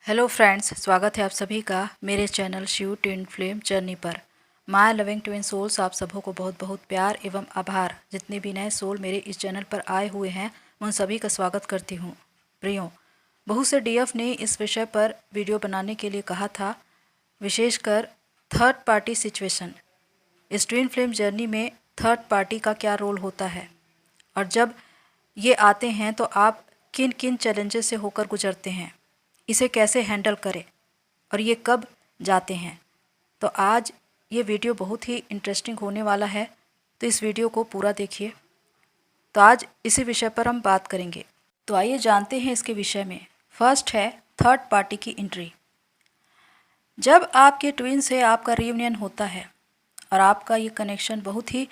Hello friends, स्वागत है आप सभी का मेरे channel Shiv twin flame journey पर। माय लविंग ट्विन सोल्स, आप सबों को बहुत बहुत प्यार एवं आभार। जितने भी नए सोल मेरे इस चैनल पर आए हुए हैं उन सभी का स्वागत करती हूँ। प्रियो, बहुत से डीएफ ने इस विषय पर वीडियो बनाने के लिए कहा था, विशेषकर थर्ड पार्टी सिचुएशन। इस ट्विन फ्लेम जर्नी में थर्ड पार्टी का क्या रोल होता है और जब ये आते हैं तो आप किन किन चैलेंजेस से होकर गुजरते हैं, इसे कैसे हैंडल करें और ये कब जाते हैं। तो आज ये वीडियो बहुत ही इंटरेस्टिंग होने वाला है, तो इस वीडियो को पूरा देखिए। तो आज इसी विषय पर हम बात करेंगे। तो आइए जानते हैं इसके विषय में। फर्स्ट है थर्ड पार्टी की एंट्री। जब आपके ट्विन से आपका रियूनियन होता है और आपका ये कनेक्शन बहुत ही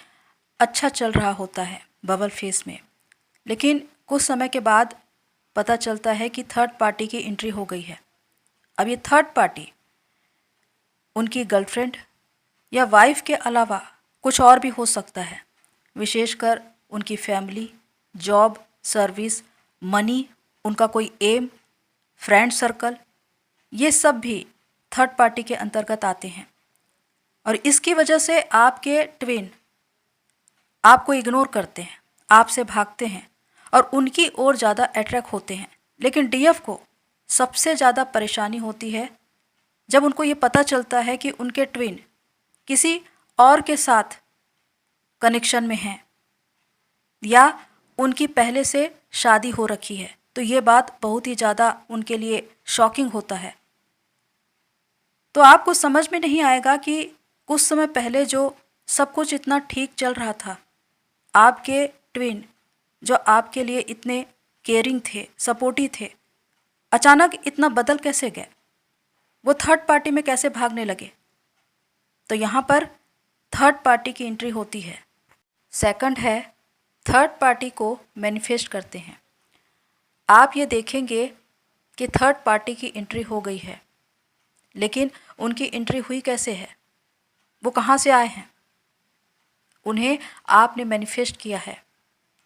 अच्छा चल रहा होता है बबल फेस में, लेकिन कुछ समय के बाद पता चलता है कि थर्ड पार्टी की एंट्री हो गई है। अब ये थर्ड पार्टी उनकी गर्लफ्रेंड या वाइफ के अलावा कुछ और भी हो सकता है, विशेषकर उनकी फैमिली, जॉब, सर्विस, मनी, उनका कोई एम, फ्रेंड सर्कल, ये सब भी थर्ड पार्टी के अंतर्गत आते हैं। और इसकी वजह से आपके ट्विन आपको इग्नोर करते हैं, आपसे भागते हैं और उनकी ओर ज़्यादा अट्रैक्ट होते हैं। लेकिन डीएफ को सबसे ज़्यादा परेशानी होती है जब उनको ये पता चलता है कि उनके ट्विन किसी और के साथ कनेक्शन में हैं या उनकी पहले से शादी हो रखी है। तो ये बात बहुत ही ज़्यादा उनके लिए शॉकिंग होता है। तो आपको समझ में नहीं आएगा कि कुछ समय पहले जो सब कुछ इतना ठीक चल रहा था, आपके ट्विन जो आपके लिए इतने केयरिंग थे, सपोर्टिव थे, अचानक इतना बदल कैसे गए, वो थर्ड पार्टी में कैसे भागने लगे। तो यहाँ पर थर्ड पार्टी की एंट्री होती है। सेकंड है थर्ड पार्टी को मैनिफेस्ट करते हैं। आप ये देखेंगे कि थर्ड पार्टी की एंट्री हो गई है, लेकिन उनकी एंट्री हुई कैसे है, वो कहाँ से आए हैं। उन्हें आपने मैनिफेस्ट किया है,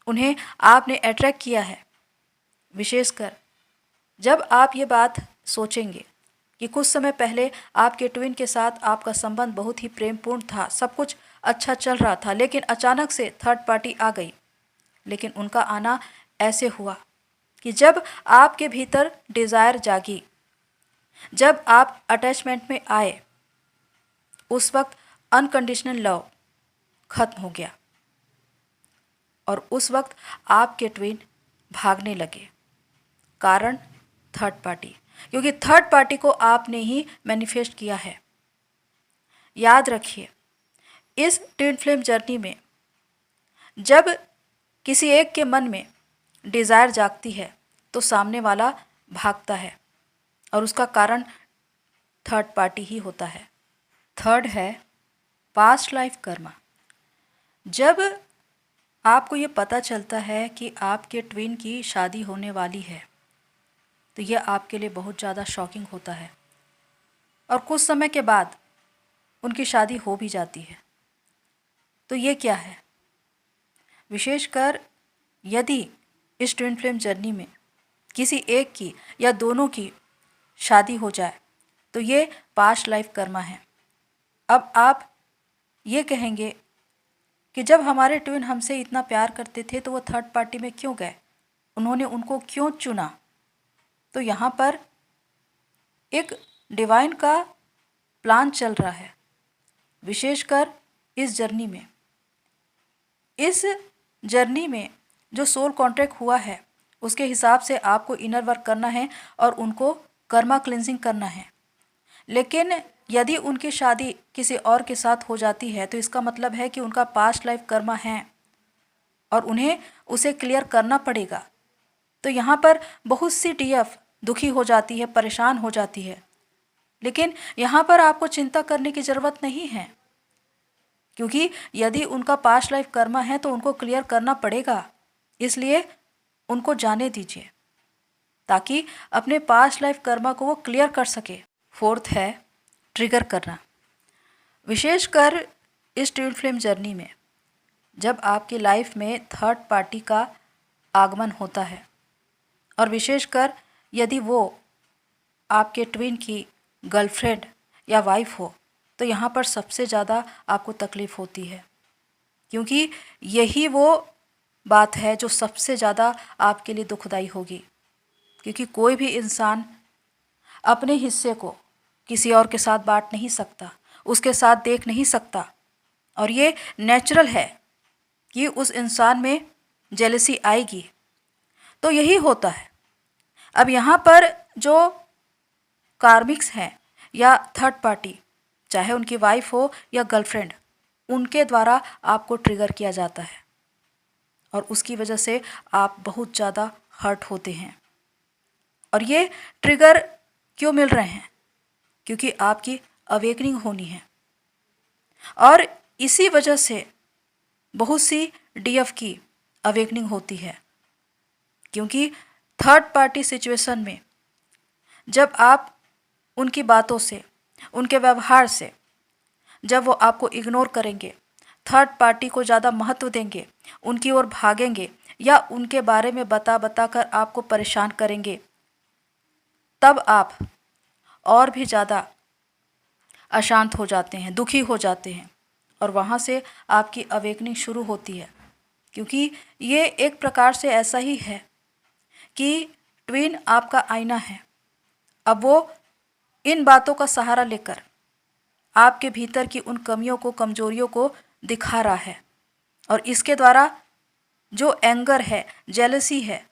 उन्हें आपने अट्रैक्ट किया है। विशेषकर जब आप ये बात सोचेंगे कि कुछ समय पहले आपके ट्विन के साथ आपका संबंध बहुत ही प्रेमपूर्ण था, सब कुछ अच्छा चल रहा था, लेकिन अचानक से थर्ड पार्टी आ गई। लेकिन उनका आना ऐसे हुआ कि जब आपके भीतर डिज़ायर जागी, जब आप अटैचमेंट में आए, उस वक्त अनकंडीशनल लव खत्म हो गया और उस वक्त आपके ट्विन भागने लगे। कारण थर्ड पार्टी, क्योंकि थर्ड पार्टी को आपने ही मैनिफेस्ट किया है। याद रखिए, इस ट्विन फ्लेम जर्नी में जब किसी एक के मन में डिज़ायर जागती है तो सामने वाला भागता है और उसका कारण थर्ड पार्टी ही होता है। थर्ड है पास्ट लाइफ कर्मा। जब आपको ये पता चलता है कि आपके ट्विन की शादी होने वाली है तो यह आपके लिए बहुत ज़्यादा शॉकिंग होता है और कुछ समय के बाद उनकी शादी हो भी जाती है। तो ये क्या है, विशेषकर यदि इस ट्विन फ्लेम जर्नी में किसी एक की या दोनों की शादी हो जाए तो ये पास्ट लाइफ कर्मा है। अब आप ये कहेंगे कि जब हमारे ट्विन हमसे इतना प्यार करते थे तो वो थर्ड पार्टी में क्यों गए, उन्होंने उनको क्यों चुना। तो यहाँ पर एक डिवाइन का प्लान चल रहा है, विशेषकर इस जर्नी में। इस जर्नी में जो सोल कॉन्ट्रैक्ट हुआ है उसके हिसाब से आपको इनर वर्क करना है और उनको कर्मा क्लिनजिंग करना है। लेकिन यदि उनकी शादी किसी और के साथ हो जाती है तो इसका मतलब है कि उनका पास्ट लाइफ कर्मा है और उन्हें उसे क्लियर करना पड़ेगा। तो यहाँ पर बहुत सी डीएफ दुखी हो जाती है, परेशान हो जाती है, लेकिन यहाँ पर आपको चिंता करने की ज़रूरत नहीं है, क्योंकि यदि उनका पास्ट लाइफ कर्मा है तो उनको क्लियर करना पड़ेगा। इसलिए उनको जाने दीजिए ताकि अपने पास्ट लाइफ कर्मा को वो क्लियर कर सके। फोर्थ है ट्रिगर करना। विशेषकर इस ट्विन फ्लेम जर्नी में जब आपकी लाइफ में थर्ड पार्टी का आगमन होता है और विशेषकर यदि वो आपके ट्विन की गर्लफ्रेंड या वाइफ हो तो यहाँ पर सबसे ज़्यादा आपको तकलीफ़ होती है, क्योंकि यही वो बात है जो सबसे ज़्यादा आपके लिए दुखदाई होगी। क्योंकि कोई भी इंसान अपने हिस्से को किसी और के साथ बांट नहीं सकता, उसके साथ देख नहीं सकता, और ये नेचुरल है कि उस इंसान में जेलसी आएगी। तो यही होता है। अब यहाँ पर जो कार्मिक्स हैं या थर्ड पार्टी, चाहे उनकी वाइफ हो या गर्लफ्रेंड, उनके द्वारा आपको ट्रिगर किया जाता है और उसकी वजह से आप बहुत ज़्यादा हर्ट होते हैं। और ये ट्रिगर क्यों मिल रहे हैं? क्योंकि आपकी अवेकनिंग होनी है, और इसी वजह से बहुत सी डीएफ की अवेकनिंग होती है। क्योंकि थर्ड पार्टी सिचुएशन में जब आप उनकी बातों से, उनके व्यवहार से, जब वो आपको इग्नोर करेंगे, थर्ड पार्टी को ज़्यादा महत्व देंगे, उनकी ओर भागेंगे या उनके बारे में बता बता कर आपको परेशान करेंगे, तब आप और भी ज़्यादा अशांत हो जाते हैं, दुखी हो जाते हैं, और वहाँ से आपकी अवेकनिंग शुरू होती है। क्योंकि ये एक प्रकार से ऐसा ही है कि ट्विन आपका आईना है। अब वो इन बातों का सहारा लेकर आपके भीतर की उन कमियों को, कमजोरियों को दिखा रहा है, और इसके द्वारा जो एंगर है, जेलसी है,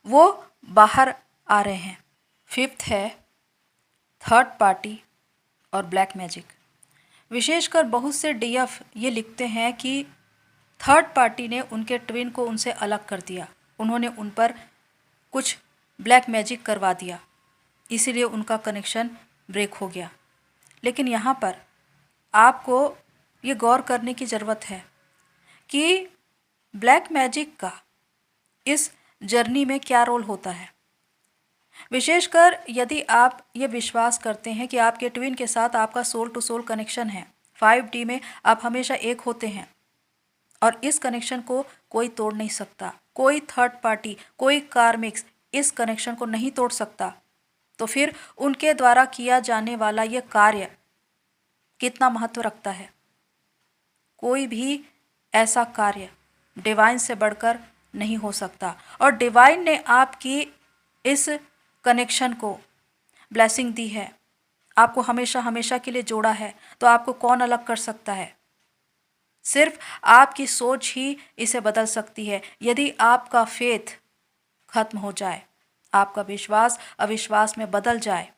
वो बाहर आ रहे हैं। फिफ्थ है थर्ड पार्टी और ब्लैक मैजिक। विशेषकर बहुत से डीएफ ये लिखते हैं कि थर्ड पार्टी ने उनके ट्विन को उनसे अलग कर दिया, उन्होंने उन पर कुछ ब्लैक मैजिक करवा दिया, इसीलिए उनका कनेक्शन ब्रेक हो गया। लेकिन यहाँ पर आपको ये गौर करने की ज़रूरत है कि ब्लैक मैजिक का इस जर्नी में क्या रोल होता है। विशेषकर यदि आप ये विश्वास करते हैं कि आपके ट्विन के साथ आपका सोल टू सोल कनेक्शन है, 5D में आप हमेशा एक होते हैं, और इस कनेक्शन को कोई तोड़ नहीं सकता, कोई थर्ड पार्टी, कोई कार्मिक्स इस कनेक्शन को नहीं तोड़ सकता, तो फिर उनके द्वारा किया जाने वाला ये कार्य कितना महत्व रखता है। कोई भी ऐसा कार्य डिवाइन से बढ़कर नहीं हो सकता, और डिवाइन ने आपकी इस कनेक्शन को ब्लेसिंग दी है, आपको हमेशा हमेशा के लिए जोड़ा है, तो आपको कौन अलग कर सकता है? सिर्फ आपकी सोच ही इसे बदल सकती है। यदि आपका फेथ खत्म हो जाए, आपका विश्वास अविश्वास में बदल जाए,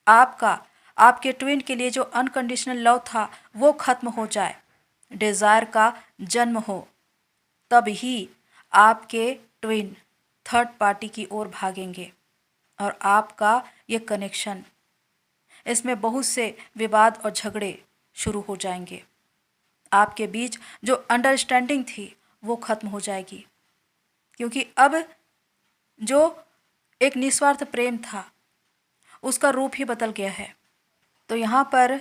आपके ट्विन के लिए जो अनकंडीशनल लव था वो खत्म हो जाए, डिज़ायर का जन्म हो, तब ही आपके ट्विन थर्ड पार्टी की ओर भागेंगे, और आपका ये कनेक्शन, इसमें बहुत से विवाद और झगड़े शुरू हो जाएंगे। आपके बीच जो अंडरस्टैंडिंग थी वो खत्म हो जाएगी, क्योंकि अब जो एक निस्वार्थ प्रेम था उसका रूप ही बदल गया है। तो यहाँ पर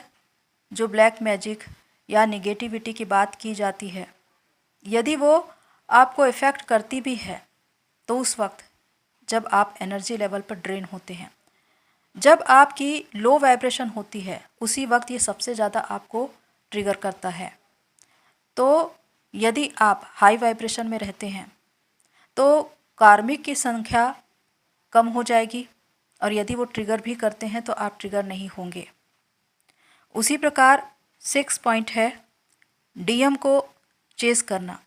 जो ब्लैक मैजिक या निगेटिविटी की बात की जाती है, यदि वो आपको इफ़ेक्ट करती भी है तो उस वक्त जब आप एनर्जी लेवल पर ड्रेन होते हैं, जब आपकी लो वाइब्रेशन होती है, उसी वक्त ये सबसे ज़्यादा आपको ट्रिगर करता है। तो यदि आप हाई वाइब्रेशन में रहते हैं तो कार्मिक की संख्या कम हो जाएगी, और यदि वो ट्रिगर भी करते हैं तो आप ट्रिगर नहीं होंगे। उसी प्रकार 6 पॉइंट है डीएम को चेस करना।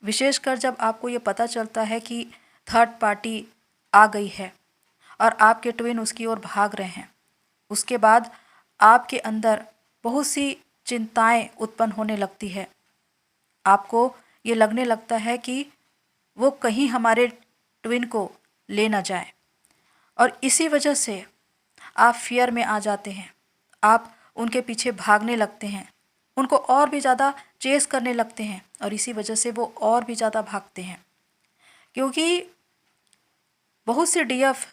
विशेषकर जब आपको ये पता चलता है कि थर्ड पार्टी आ गई है और आपके ट्विन उसकी ओर भाग रहे हैं, उसके बाद आपके अंदर बहुत सी चिंताएं उत्पन्न होने लगती है। आपको ये लगने लगता है कि वो कहीं हमारे ट्विन को ले ना जाए, और इसी वजह से आप फियर में आ जाते हैं, आप उनके पीछे भागने लगते हैं, उनको और भी ज़्यादा चेस करने लगते हैं, और इसी वजह से वो और भी ज़्यादा भागते हैं। क्योंकि बहुत सी डीएफ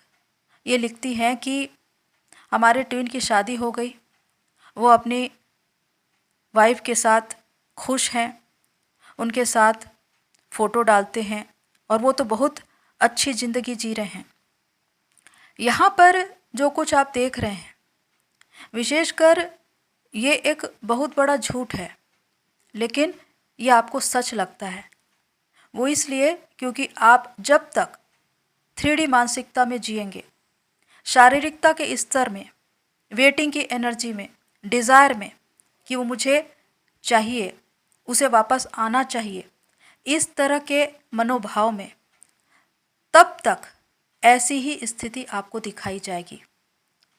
ये लिखती हैं कि हमारे ट्विन की शादी हो गई, वो अपनी वाइफ के साथ खुश हैं, उनके साथ फ़ोटो डालते हैं और वो तो बहुत अच्छी ज़िंदगी जी रहे हैं। यहाँ पर जो कुछ आप देख रहे हैं, विशेषकर ये एक बहुत बड़ा झूठ है, लेकिन ये आपको सच लगता है। वो इसलिए क्योंकि आप जब तक 3D मानसिकता में जिएंगे, शारीरिकता के स्तर में, वेटिंग की एनर्जी में, डिज़ायर में कि वो मुझे चाहिए, उसे वापस आना चाहिए, इस तरह के मनोभाव में, तब तक ऐसी ही स्थिति आपको दिखाई जाएगी।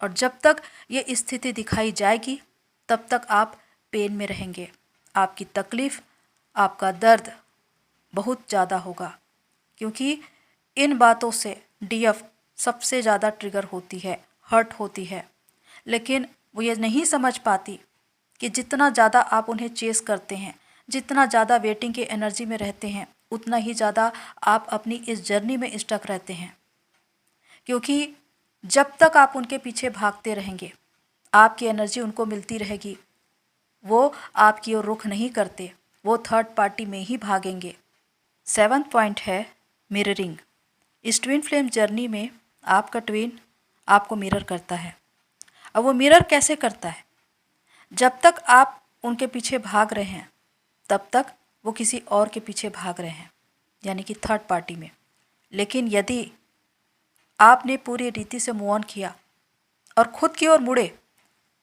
और जब तक ये स्थिति दिखाई जाएगी तब तक आप पेन में रहेंगे। आपकी तकलीफ़, आपका दर्द बहुत ज़्यादा होगा, क्योंकि इन बातों से डीएफ सबसे ज़्यादा ट्रिगर होती है, हर्ट होती है। लेकिन वो ये नहीं समझ पाती कि जितना ज़्यादा आप उन्हें चेस करते हैं, जितना ज़्यादा वेटिंग की एनर्जी में रहते हैं, उतना ही ज़्यादा आप अपनी इस जर्नी में स्टक रहते हैं। क्योंकि जब तक आप उनके पीछे भागते रहेंगे, आपकी एनर्जी उनको मिलती रहेगी, वो आपकी ओर रुख नहीं करते, वो थर्ड पार्टी में ही भागेंगे। 7वां पॉइंट है मिररिंग। इस ट्विन फ्लेम जर्नी में आपका ट्विन आपको मिरर करता है। अब वो मिरर कैसे करता है? जब तक आप उनके पीछे भाग रहे हैं तब तक वो किसी और के पीछे भाग रहे हैं, यानी कि थर्ड पार्टी में। लेकिन यदि आपने पूरी रीति से मूव ऑन किया और खुद की ओर मुड़े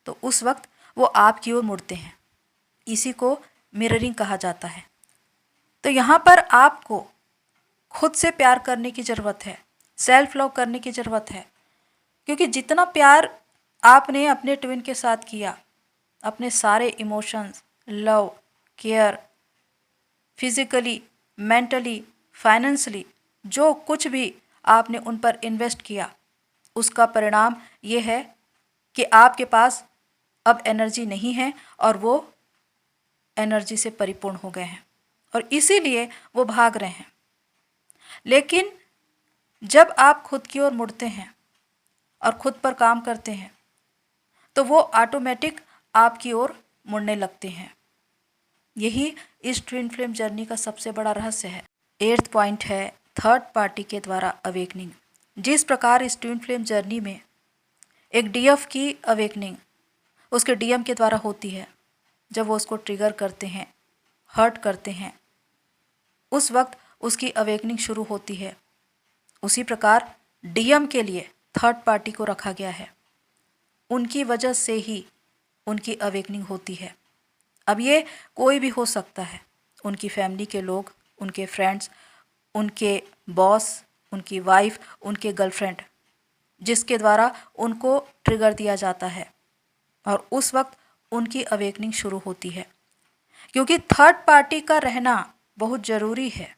तो उस वक्त वो आपकी ओर मुड़ते हैं। इसी को मिररिंग कहा जाता है। तो यहाँ पर आपको खुद से प्यार करने की ज़रूरत है, सेल्फ लव करने की ज़रूरत है, क्योंकि जितना प्यार आपने अपने ट्विन के साथ किया, अपने सारे emotions, love, care, physically, mentally, financially, जो कुछ भी आपने उन पर इन्वेस्ट किया, उसका परिणाम ये है कि आपके पास अब एनर्जी नहीं है और वो एनर्जी से परिपूर्ण हो गए हैं और इसीलिए वो भाग रहे हैं। लेकिन जब आप खुद की ओर मुड़ते हैं और खुद पर काम करते हैं तो वो ऑटोमेटिक आपकी ओर मुड़ने लगते हैं। यही इस ट्विन फ्लेम जर्नी का सबसे बड़ा रहस्य है। 8वां पॉइंट है थर्ड पार्टी के द्वारा अवेकनिंग। जिस प्रकार इस ट्विन फ्लेम जर्नी में एक डीएफ की अवेकनिंग उसके डीएम के द्वारा होती है, जब वो उसको ट्रिगर करते हैं, हर्ट करते हैं, उस वक्त उसकी अवेकनिंग शुरू होती है, उसी प्रकार डीएम के लिए थर्ड पार्टी को रखा गया है। उनकी वजह से ही उनकी अवेकनिंग होती है। अब ये कोई भी हो सकता है, उनकी फैमिली के लोग, उनके फ्रेंड्स, उनके बॉस, उनकी वाइफ, उनके गर्लफ्रेंड, जिसके द्वारा उनको ट्रिगर दिया जाता है और उस वक्त उनकी अवेकनिंग शुरू होती है। क्योंकि थर्ड पार्टी का रहना बहुत ज़रूरी है,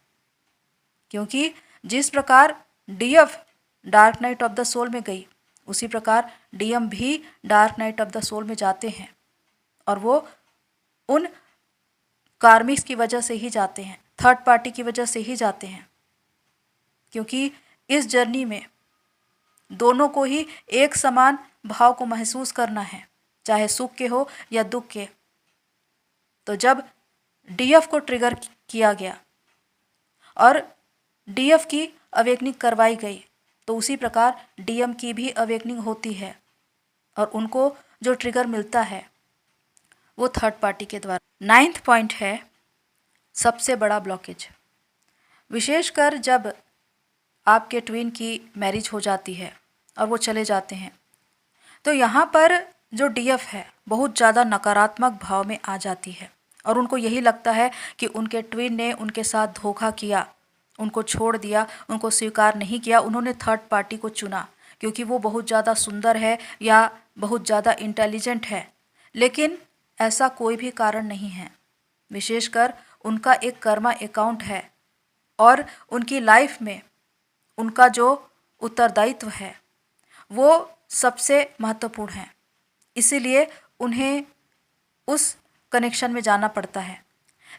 क्योंकि जिस प्रकार DF dark night of the soul में गई, उसी प्रकार डीएम भी dark night of the soul में जाते हैं और वो उन कार्मिक्स की वजह से ही जाते हैं, थर्ड पार्टी की वजह से ही जाते हैं। क्योंकि इस जर्नी में दोनों को ही एक समान भाव को महसूस करना है, चाहे सुख के हो या दुख के। तो जब डीएफ को ट्रिगर किया गया और डीएफ की अवेकनिंग करवाई गई, तो उसी प्रकार डीएम की भी अवेकनिंग होती है और उनको जो ट्रिगर मिलता है वो थर्ड पार्टी के द्वारा। 9वां पॉइंट है सबसे बड़ा ब्लॉकेज। विशेषकर जब आपके ट्विन की मैरिज हो जाती है और वो चले जाते हैं, तो यहाँ पर जो डीएफ है बहुत ज़्यादा नकारात्मक भाव में आ जाती है और उनको यही लगता है कि उनके ट्विन ने उनके साथ धोखा किया, उनको छोड़ दिया, उनको स्वीकार नहीं किया, उन्होंने थर्ड पार्टी को चुना क्योंकि वो बहुत ज़्यादा सुंदर है या बहुत ज़्यादा इंटेलिजेंट है। लेकिन ऐसा कोई भी कारण नहीं है। विशेषकर उनका एक कर्मा अकाउंट है और उनकी लाइफ में उनका जो उत्तरदायित्व है वो सबसे महत्वपूर्ण है, इसीलिए उन्हें उस कनेक्शन में जाना पड़ता है।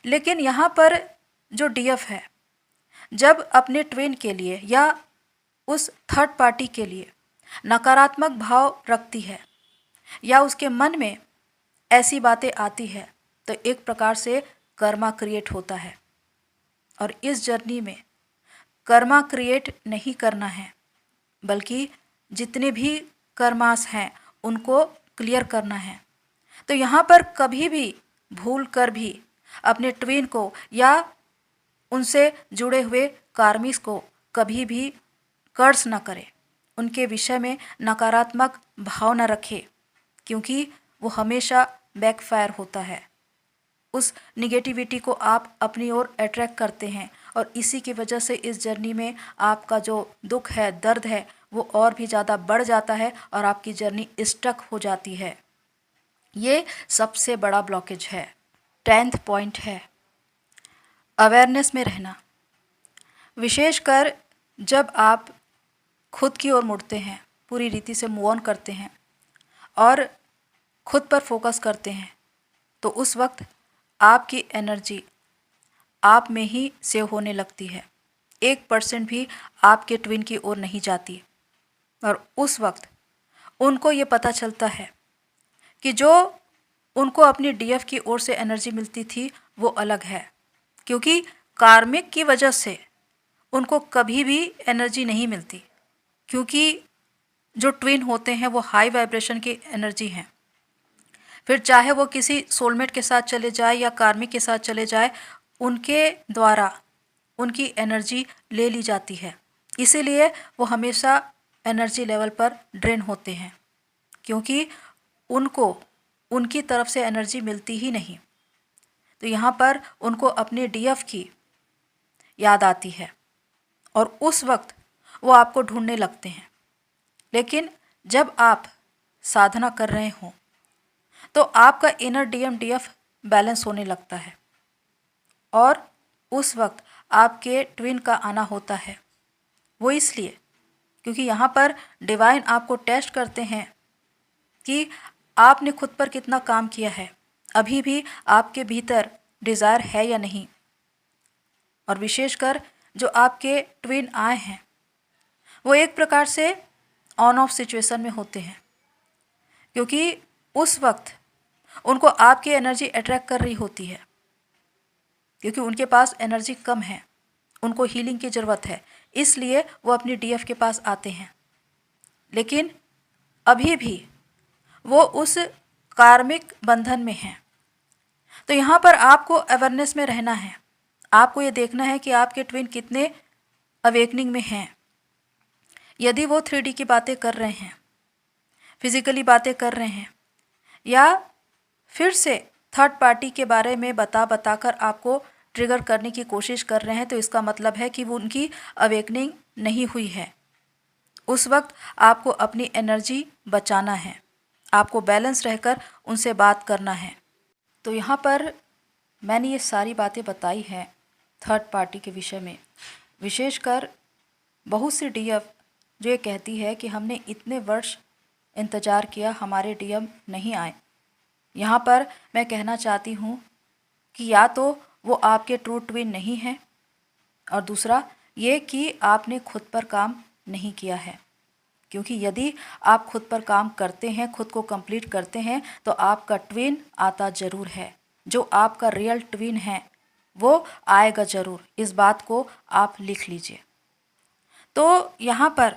लेकिन यहाँ पर जो डीएफ है जब अपने ट्विन के लिए या उस थर्ड पार्टी के लिए नकारात्मक भाव रखती है या उसके मन में ऐसी बातें आती है, तो एक प्रकार से कर्मा क्रिएट होता है। और इस जर्नी में कर्मा क्रिएट नहीं करना है, बल्कि जितने भी कर्मास हैं उनको क्लियर करना है। तो यहाँ पर कभी भी भूल कर भी अपने ट्विन को या उनसे जुड़े हुए कार्मिस को कभी भी कर्स न करें, उनके विषय में नकारात्मक भाव न रखें, क्योंकि वो हमेशा बैकफायर होता है। उस निगेटिविटी को आप अपनी ओर अट्रैक्ट करते हैं और इसी की वजह से इस जर्नी में आपका जो दुख है, दर्द है, वो और भी ज़्यादा बढ़ जाता है और आपकी जर्नी स्टक हो जाती है। ये सबसे बड़ा ब्लॉकेज है। 10th पॉइंट है अवेयरनेस में रहना। विशेषकर जब आप खुद की ओर मुड़ते हैं, पूरी रीति से मूव ऑन करते हैं और खुद पर फोकस करते हैं, तो उस वक्त आपकी एनर्जी आप में ही सेव होने लगती है। 1% भी आपके ट्विन की ओर नहीं जाती और उस वक्त उनको ये पता चलता है कि जो उनको अपनी डीएफ की ओर से एनर्जी मिलती थी वो अलग है, क्योंकि कार्मिक की वजह से उनको कभी भी एनर्जी नहीं मिलती, क्योंकि जो ट्विन होते हैं वो हाई वाइब्रेशन की एनर्जी हैं। फिर चाहे वो किसी सोलमेट के साथ चले जाए या कार्मिक के साथ चले जाए, उनके द्वारा उनकी एनर्जी ले ली जाती है। इसीलिए वो हमेशा एनर्जी लेवल पर ड्रेन होते हैं, क्योंकि उनको उनकी तरफ से एनर्जी मिलती ही नहीं। तो यहाँ पर उनको अपने डीएफ की याद आती है और उस वक्त वो आपको ढूंढने लगते हैं। लेकिन जब आप साधना कर रहे हों तो आपका इनर डीएम डीएफ बैलेंस होने लगता है और उस वक्त आपके ट्विन का आना होता है। वो इसलिए क्योंकि यहाँ पर डिवाइन आपको टेस्ट करते हैं कि आपने खुद पर कितना काम किया है, अभी भी आपके भीतर डिज़ायर है या नहीं। और विशेषकर जो आपके ट्विन आए हैं वो एक प्रकार से ऑन ऑफ सिचुएशन में होते हैं, क्योंकि उस वक्त उनको आपकी एनर्जी अट्रैक्ट कर रही होती है, क्योंकि उनके पास एनर्जी कम है, उनको हीलिंग की ज़रूरत है, इसलिए वो अपनी डीएफ के पास आते हैं। लेकिन अभी भी वो उस कार्मिक बंधन में हैं। तो यहाँ पर आपको अवेयरनेस में रहना है। आपको ये देखना है कि आपके ट्विन कितने अवेकनिंग में हैं। यदि वो 3D की बातें कर रहे हैं, फिजिकली बातें कर रहे हैं, या फिर से थर्ड पार्टी के बारे में बताकर आपको ट्रिगर करने की कोशिश कर रहे हैं, तो इसका मतलब है कि वो उनकी अवेकनिंग नहीं हुई है। उस वक्त आपको एनर्जी एनर्जी बचाना है, आपको बैलेंस रहकर उनसे बात करना है। तो यहाँ पर मैंने ये सारी बातें बताई हैं थर्ड पार्टी के विषय में। विशेषकर बहुत सी डीएफ जो ये कहती है कि हमने इतने वर्ष इंतज़ार किया, हमारे डीएम नहीं आए। यहाँ पर मैं कहना चाहती हूँ कि या तो वो आपके ट्रू ट्विन नहीं हैं, और दूसरा ये कि आपने खुद पर काम नहीं किया है। क्योंकि यदि आप खुद पर काम करते हैं, खुद को कंप्लीट करते हैं, तो आपका ट्विन आता ज़रूर है। जो आपका रियल ट्विन है वो आएगा ज़रूर। इस बात को आप लिख लीजिए। तो यहाँ पर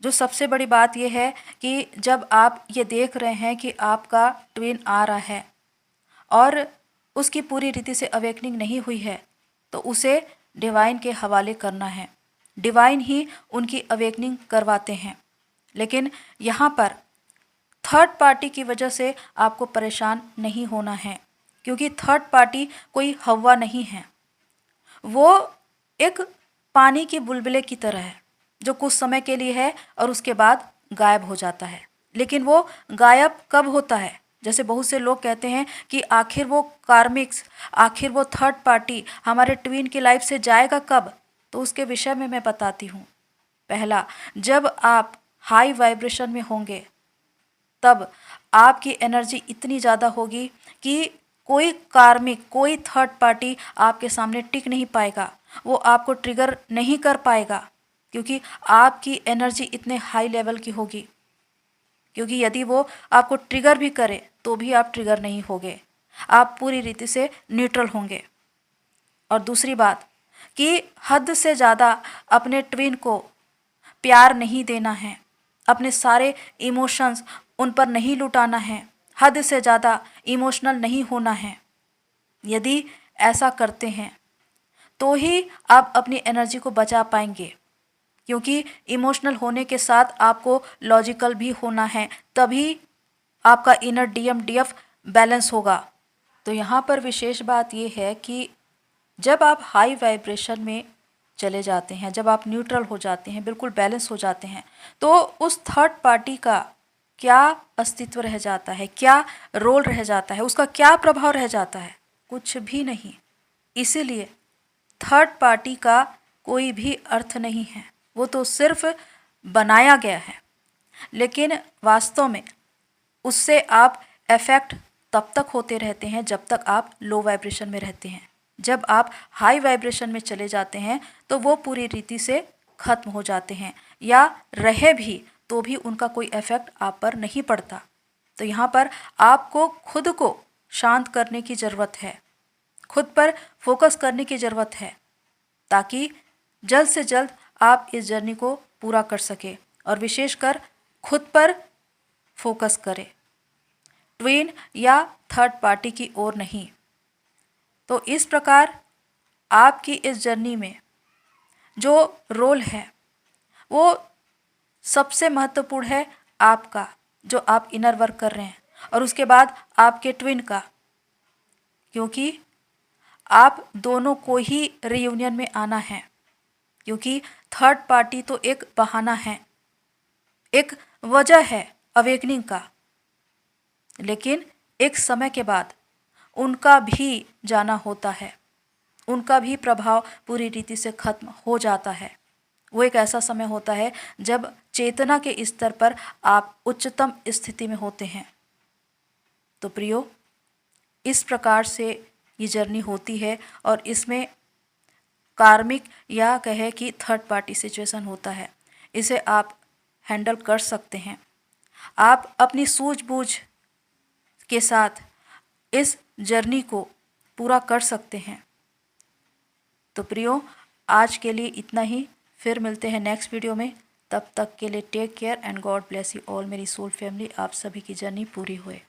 जो सबसे बड़ी बात यह है कि जब आप ये देख रहे हैं कि आपका ट्विन आ रहा है और उसकी पूरी रीति से अवेकनिंग नहीं हुई है, तो उसे डिवाइन के हवाले करना है। डिवाइन ही उनकी अवेकनिंग करवाते हैं। लेकिन यहाँ पर थर्ड पार्टी की वजह से आपको परेशान नहीं होना है, क्योंकि थर्ड पार्टी कोई हवा नहीं है। वो एक पानी की बुलबुले की तरह है जो कुछ समय के लिए है और उसके बाद गायब हो जाता है। लेकिन वो गायब कब होता है? जैसे बहुत से लोग कहते हैं कि आखिर वो कार्मिक्स, आखिर वो थर्ड पार्टी हमारे ट्विन की लाइफ से जाएगा कब? तो उसके विषय में मैं बताती हूँ। पहला, जब आप हाई वाइब्रेशन में होंगे तब आपकी एनर्जी इतनी ज़्यादा होगी कि कोई कार्मिक, कोई थर्ड पार्टी आपके सामने टिक नहीं पाएगा, वो आपको ट्रिगर नहीं कर पाएगा, क्योंकि आपकी एनर्जी इतने हाई लेवल की होगी। क्योंकि यदि वो आपको ट्रिगर भी करे तो भी आप ट्रिगर नहीं होगे, आप पूरी रीति से न्यूट्रल होंगे। और दूसरी बात कि हद से ज़्यादा अपने ट्विन को प्यार नहीं देना है, अपने सारे इमोशंस उन पर नहीं लुटाना है, हद से ज़्यादा इमोशनल नहीं होना है। यदि ऐसा करते हैं तो ही आप अपनी एनर्जी को बचा पाएंगे, क्योंकि इमोशनल होने के साथ आपको लॉजिकल भी होना है, तभी आपका इनर DMDF बैलेंस होगा। तो यहाँ पर विशेष बात ये है कि जब आप हाई वाइब्रेशन में चले जाते हैं, जब आप न्यूट्रल हो जाते हैं, बिल्कुल बैलेंस हो जाते हैं, तो उस थर्ड पार्टी का क्या अस्तित्व रह जाता है, क्या रोल रह जाता है, उसका क्या प्रभाव रह जाता है? कुछ भी नहीं। इसीलिए थर्ड पार्टी का कोई भी अर्थ नहीं है, वो तो सिर्फ बनाया गया है, लेकिन वास्तव में उससे आप इफेक्ट तब तक होते रहते हैं जब तक आप लो वाइब्रेशन में रहते हैं। जब आप हाई वाइब्रेशन में चले जाते हैं तो वो पूरी रीति से ख़त्म हो जाते हैं, या रहे भी तो भी उनका कोई इफेक्ट आप पर नहीं पड़ता। तो यहाँ पर आपको खुद को शांत करने की ज़रूरत है, खुद पर फोकस करने की ज़रूरत है, ताकि जल्द से जल्द आप इस जर्नी को पूरा कर सके, और विशेषकर खुद पर फोकस करें, ट्विन या थर्ड पार्टी की ओर नहीं। तो इस प्रकार आपकी इस जर्नी में जो रोल है वो सबसे महत्वपूर्ण है आपका, जो आप इनर वर्क कर रहे हैं, और उसके बाद आपके ट्विन का, क्योंकि आप दोनों को ही रियूनियन में आना है। क्योंकि थर्ड पार्टी तो एक बहाना है, एक वजह है अवेकनिंग का, लेकिन एक समय के बाद उनका भी जाना होता है, उनका भी प्रभाव पूरी रीति से खत्म हो जाता है। वो एक ऐसा समय होता है जब चेतना के स्तर पर आप उच्चतम स्थिति में होते हैं। तो प्रियो, इस प्रकार से ये जर्नी होती है, और इसमें कार्मिक या कहे कि थर्ड पार्टी सिचुएशन होता है। इसे आप हैंडल कर सकते हैं, आप अपनी सूझबूझ के साथ इस जर्नी को पूरा कर सकते हैं। तो प्रियो, आज के लिए इतना ही, फिर मिलते हैं नेक्स्ट वीडियो में। तब तक के लिए take care and God bless you all मेरी सोल फैमिली। आप सभी की जर्नी पूरी होए।